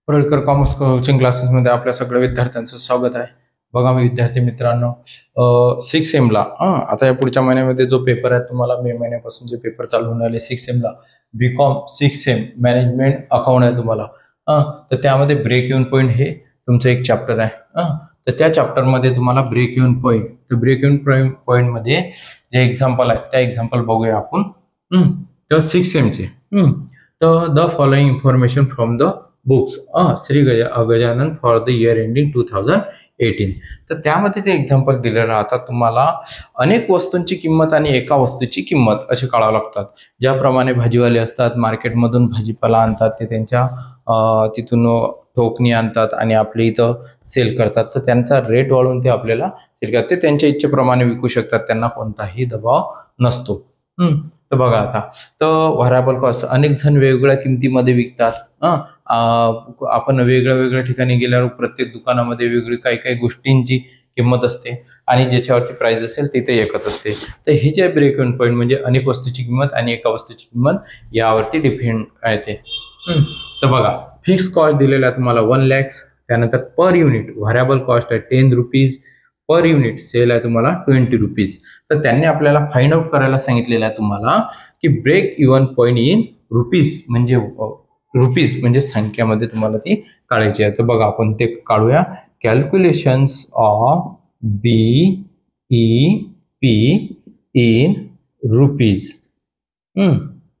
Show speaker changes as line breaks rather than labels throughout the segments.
Parulkar commerce coaching क्लासेसमध्ये आपल्या सगळ्या विद्यार्थ्यांचं स्वागत आहे. बघा मी विद्यार्थी मित्रांनो, 6 एमला आता या पुढच्या महिन्यामध्ये जो पेपर आहे, तुम्हाला मे महिन्यापासून जे पेपर चालू होणार आहे 6 एमला बीकॉम 6 एम मॅनेजमेंट अकाउंट आहे तुम्हाला. तर त्यामध्ये ब्रेक इव्हन पॉईंट हे तुमचं एक चॅप्टर आहे. तर त्या चॅप्टरमध्ये तुम्हाला ब्रेक इव्हन पॉईंट, तर ब्रेक इव्हन पॉईंट मध्ये जे एक्झाम्पल आहे त्या एक्झाम्पल बघूया आपण. तर 6 एमचे तर the following information from the books Shri Gajanan for the year ending 2018. तर त्यामध्ये जे एक्झाम्पल दिलेलं राहतात तुम्हाला अनेक वस्तूंची किंमत आणि एका वस्तूची किंमत असे काढावं लागतात. ज्याप्रमाणे भाजीवाले असतात, मार्केटमधून भाजीपाला आणतात, ते त्यांच्या तिथून ठोकणी आणतात आणि आपल्या इथं सेल करतात. तर त्यांचा रेट वाढवून ते आपल्याला सेल करतात. ते त्यांच्या इच्छेप्रमाणे विकू शकतात, त्यांना कोणताही दबाव नसतो. तर बघा आता, तर व्हरायबल कॉस्ट अनेक जण वेगवेगळ्या किमतीमध्ये विकतात. आपण वेगळ्या ठिकाणी गेल्यावर प्रत्येक दुकानामध्ये वेगळी काही गोष्टींची किंमत असते आणि ज्याच्यावरती प्राइस असेल तिथे एकच असते. तर हे जे ब्रेक इव्हन पॉईंट म्हणजे अनेक वस्तूची किंमत आणि एका वस्तूची किंमत यावरती डिपेंड आहे ते. तर बघा, फिक्स कॉस्ट दिलेला आहे तुम्हाला 1 लाख. त्यानंतर पर युनिट व्हरायबल कॉस्ट आहे 10 रुपीज पर युनिट, सेल आहे तुम्हाला 20 रुपीज. तर त्यांनी आपल्याला फाइंड आउट करायला सांगितलेलं आहे तुम्हाला की break even point in rupees म्हणजे संख्यामध्ये तुम्हाला ती काढायची आहे. तर बघा आपण ते काढूया. Calculations of BEP in rupees.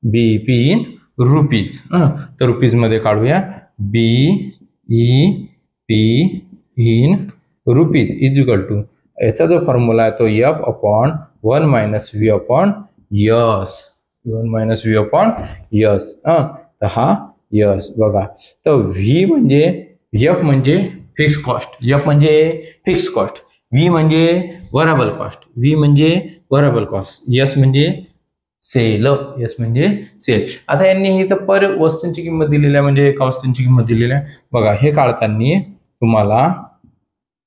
BEP in rupees. तर रुपीज मध्ये काढूया. BEP in rupees is equal to, याचा जो फॉर्म्युला आहे तो F/1 - V/S. 1 - V/S. तर हा यस बघा. तर व्ही म्हणजे एफ म्हणजे फिक्स कॉस्ट, एफ म्हणजे फिक्स कॉस्ट, व्ही म्हणजे व्हरायबल कॉस्ट, व्ही म्हणजे व्हरायबल कॉस्ट, एस म्हणजे सेल, एस म्हणजे सेल. आता यांनी इथं पर वस्तूंची किंमत दिलेली आहे म्हणजे एका वस्तूंची किंमत दिलेली आहे. बघा हे काढताना तुम्हाला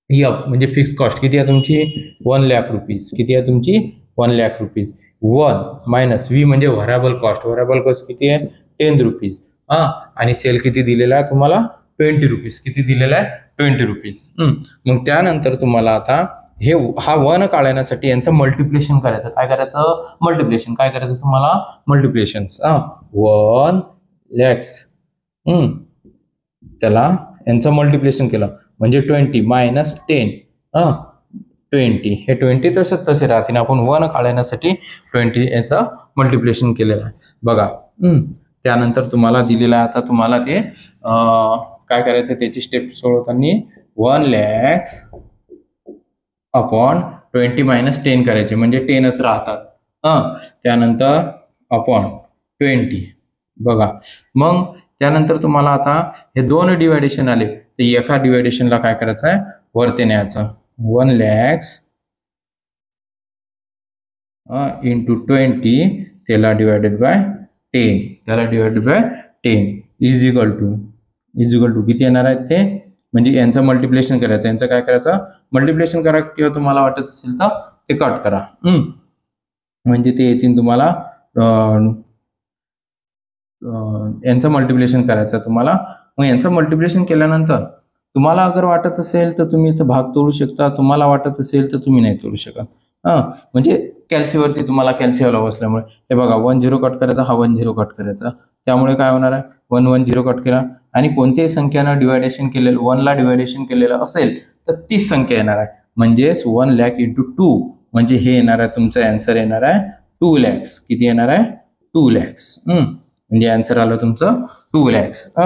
एफ म्हणजे फिक्स कॉस्ट किती आहे तुमची 1 लाख रुपीज. किती आहे तुमची 1 लाख रुपीज. 1 मायनस व्ही म्हणजे व्हरायबल कॉस्ट, व्हरायबल कॉस्ट किती आहे 10 रुपीज. आणि सेल किती दिलेला आहे तुम्हाला 20 रुपीज. किती दिलेला आहे 20 रुपीज. मग त्यानंतर तुम्हाला आता हा 1 काढण्यासाठी यांचं मल्टिप्लिकेशन करायचं. काय करायचं मल्टिप्लिकेशन, काय करायचं तुम्हाला मल्टिप्लिकेशन. 1 लाख त्याला यांचं मल्टिप्लिकेशन केलं म्हणजे 20 मायनस 10. 20 हे 20 तसे राहतील. आपण 1 काढण्यासाठी 20 याचं मल्टिप्लिकेशन केलेलं आहे. बघा त्यानंतर तुम्हाला दिलेलं आहे. आता तुम्हाला ते काय करायचं त्याची स्टेप सोडवताना 1 लाख अपॉन 20 मायनस 10 करायचे म्हणजे 10च राहतात. त्यानंतर अपॉन 20. बघा मग त्यानंतर तुम्हाला आता हे 2 डिवायडेशन आले तर एका डिवायडेशनला काय करायचं आहे वरती न्यायचं. 1 लाख इंटू 20 त्याला divided by 10 is equal to किती येणार आहेत ते म्हणजे यांचं मल्टिप्लिकेशन करायचं. यांचं काय करायचं मल्टिप्लिकेशन करा किंवा तुम्हाला वाटत असेल तर ते कट करा. म्हणजे ते येतील तुम्हाला यांचं मल्टिप्लिकेशन करायचं तुम्हाला. मग यांचं मल्टिप्लिकेशन केल्यानंतर तुम्हाला अगर वाटत असेल तर तुम्ही इथं भाग तोडू शकता, तुम्हाला वाटत असेल तर तुम्ही नाही तोडू शकत. म्हणजे कॅल्सीवरती तुम्हाला कॅल्सीला बसल्यामुळे हे बघा 1 0 कट करायचा, हा 1 0 कट करायचा. त्यामुळे काय होणार आहे 1 1 0 कट केला आणि कोणत्याही संख्यानं डिवायडेशन केलेलं 1 ला डिवायडेशन केलेलं असेल तर तीच संख्या येणार आहे. म्हणजेच 1 लाख इंटू 2 म्हणजे हे येणार आहे तुमचं आन्सर येणार आहे 2 लाख. किती येणार आहे 2 लाख. म्हणजे आन्सर आलं तुमचं 2 लाख.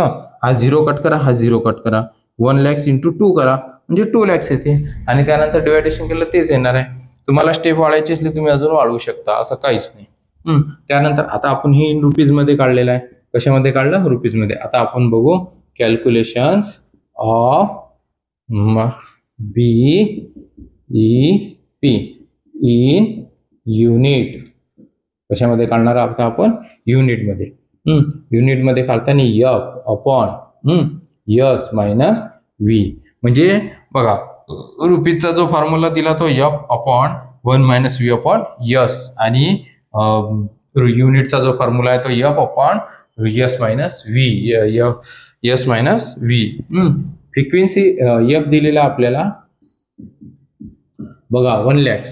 हा 0 कट करा, हा 0 कट करा. 1 लाख इंटू 2 करा म्हणजे 2 लाख येते आणि त्यानंतर डिवायडेशन केलं तेच येणार आहे. तुम्हाला स्टेप वाढायची असली तुम्ही अजून वाढवू शकता, असं काहीच नाही. त्यानंतर आता आपण ही इन रुपीज मध्ये काढलेलं आहे. कशामध्ये काढलं रुपीज मध्ये. आता आपण बघू calculations of BEP in unit. कशामध्ये काढणार आहोत आपण युनिट मध्ये. युनिट मध्ये काढताना F upon S minus V. म्हणजे बघा रुपीजचा जो फॉर्म्युला दिला तो F upon 1 - V upon S आणि युनिटचा जो फॉर्म्युला आहे तो F upon S minus V. Yes minus V. Frequency F दिलेला आपल्याला बघा 1 lakhs.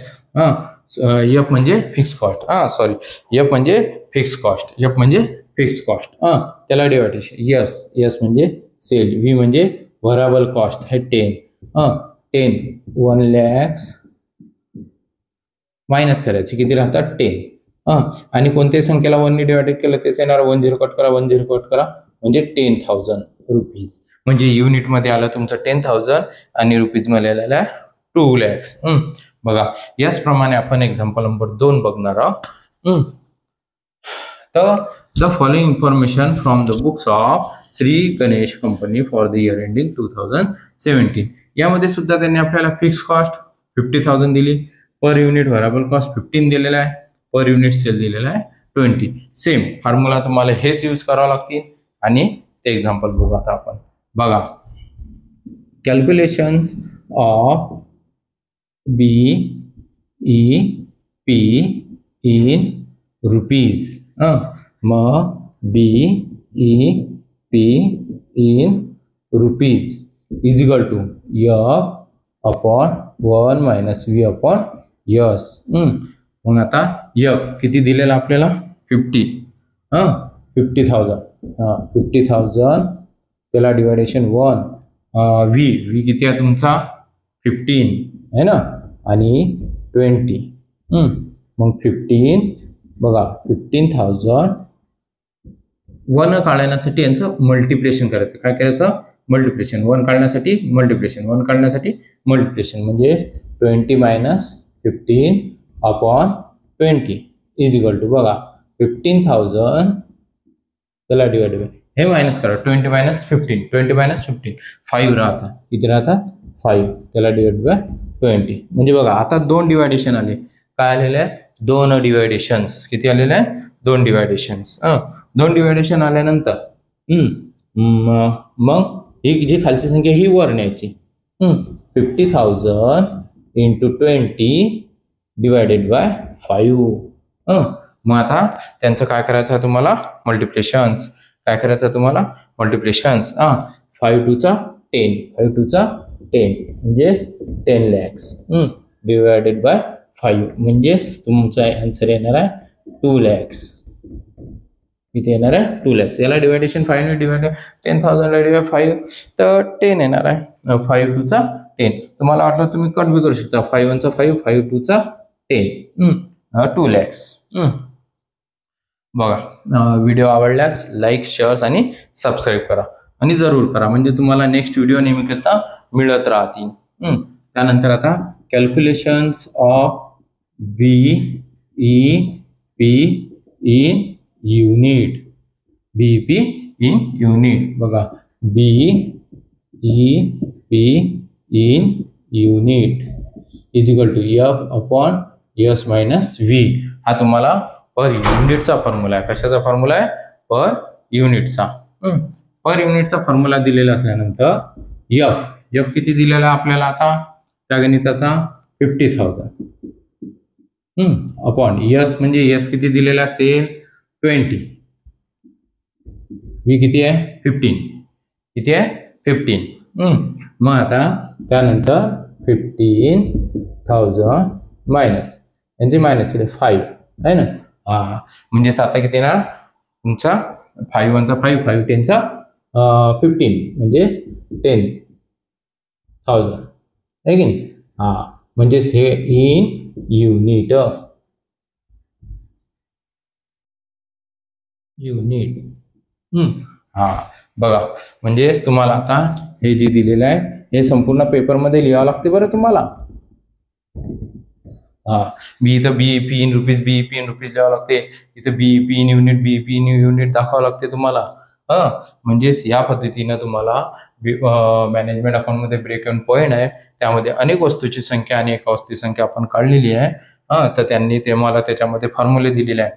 एफ म्हणजे फिक्स कॉस्ट. सॉरी, एफ म्हणजे फिक्स कॉस्ट. एफ म्हणजे फिक्स कॉस्ट. त्याला डिवायडेशन यस म्हणजे सेल, व्ही म्हणजे व्हरायबल कॉस्ट आहे 10. 1 lakhs मायनस करायचे किती राहतात 10. आणि कोणत्याही संख्येला 1 ने डिवायडेड केलं तेच येणार. 10 कट करा 10 कट करा म्हणजे 10,000 रुपीज. म्हणजे युनिटमध्ये आलं तुमचं 10,000 आणि रुपीज मध्ये आलेलं आहे 2 lakhs. बघा याचप्रमाणे आपण एक्झाम्पल नंबर 2 बघणार आहोत. तर the following information from the books of Shri Ganesh company for the year ending 2017. यामध्ये सुद्धा त्यांनी आपल्याला फिक्स कॉस्ट 50,000 दिली, पर युनिट व्हरायबल कॉस्ट 15 दिलेला आहे, पर युनिट सेल दिलेला आहे 20. सेम फॉर्म्युला तुम्हाला हेच यूज करावं लागतील आणि ते एक्झाम्पल बघू आता आपण. बघा calculations of BEP in rupees. मग BEP in rupees is equal to F upon 1 minus V upon S. मग आता F किती दिलेला आपल्याला 50. 50,000. 50,000 त्याला डिवायडेशन 1. V किती आहे तुमचा 15 है ना, आणि 20. मग 15 बघा 15,000 1 काढण्यासाठी यांचं मल्टिप्लिकेशन करायचं. काय करायचं मल्टिप्लिकेशन. 1 काढण्यासाठी मल्टिप्लिकेशन, 1 काढण्यासाठी मल्टिप्लिकेशन म्हणजे 20 minus 15 upon 20 is equal to बघा 15,000 त्याला डिवाइड बाय हे मायनस करा 20 मायनस 15 20 मायनस 15 5 राहतात. किती राहतात 5 त्याला डिवाइड बाय 20. म्हणजे बघा आता 2 डिवायडेशन आले. काय आलेले आहे 2 डिवायडेशन्स. किती आलेले आहे 2 डिवायडेशन्स. 2 डिवायडेशन आल्यानंतर मग ही जी खालची संख्या ही वर न्यायची. 50,000 इंटू 20 डिवायडेड बाय 5. मग आता त्यांचं काय करायचं आहे तुम्हाला मल्टिप्लिकेशन्स. काय करायचं तुम्हाला मल्टिप्लिकेशन्स. 5 टू चा 10 5 टू चा 10 म्हणजेच 10 lakhs डिवायडेड बाय 5 म्हणजेच तुमचा आन्सर येणार आहे 2 lakhs. किती येणार आहे 2 lakhs. याला डिवायडेशन 5 ने डिवाइड 10,000 डिवाइड 5 तर 10 येणार आहे. 5 टू चा 10. तुम्हाला वाटलं तुम्ही कट बी करू शकता. 5 1 चा 5 5 टू चा 10 2 lakhs. बघा व्हिडिओ आवडल्यास लाईक शेअर्स आणि सबस्क्राईब करा आणि जरूर करा म्हणजे तुम्हाला नेक्स्ट व्हिडिओ नेहमीकरता मिळत राहतील. त्यानंतर आता calculations of BEP in unit. BEP in unit बघा BEP in unit is equal to F upon S minus V. हा तुम्हाला पर युनिटचा फॉर्म्युला आहे. कशाचा फॉर्म्युला आहे पर युनिटचा. पर युनिटचा फॉर्म्युला दिलेला असल्यानंतर F किती दिलेला आपल्याला आता त्या गणिताचा 50,000 अपॉन S म्हणजे S किती दिलेला असेल 20. V किती आहे 15. किती आहे 15. मग आता त्यानंतर 15,000 मायनस यांचे मायनस 5 आहे ना. म्हणजे आता किती येणार तुमचा 5 1 चा 5 5 10 चा 15 म्हणजे 10,000 आहे की नाही. म्हणजेच हे इन युनिट. बघा म्हणजेच तुम्हाला आता हे जे दिलेलं आहे हे संपूर्ण पेपरमध्ये लिहावं लागते बरं तुम्हाला. इथं BEP इन रुपीज लिहावं लागते. इथं BEP इन युनिट दाखवावं लागते तुम्हाला. म्हणजेच या पद्धतीनं तुम्हाला मॅनेजमेंट अकाउंटमध्ये ब्रेक इव्हन पॉईंट आहे त्यामध्ये अनेक वस्तूची संख्या आणि एका वस्तूची संख्या आपण काढलेली आहे. तर त्यांनी ते मला त्याच्यामध्ये फॉर्म्युले दिलेले आहे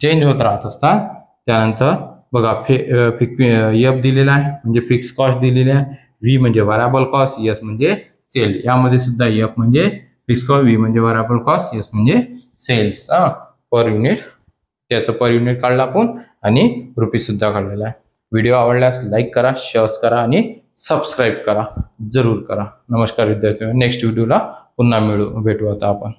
चेंज होत राहत असतात. त्यानंतर बघा F दिलेला आहे म्हणजे फिक्स कॉस्ट दिलेली आहे. V म्हणजे व्हरायबल कॉस्ट, S म्हणजे सेल. यामध्ये सुद्धा F म्हणजे फिक्स कॉस्ट, V म्हणजे व्हरायबल कॉस्ट, S म्हणजे सेल्स. पर युनिट त्याचं पर युनिट काढला आपण आणि रुपीज सुद्धा काढलेला आहे. व्हिडिओ आवडल्यास लाईक करा, शेअर करा आणि सबस्क्राईब करा, जरूर करा. नमस्कार विद्यार्थी, नेक्स्ट व्हिडिओला पुन्हा भेटू आता आपण.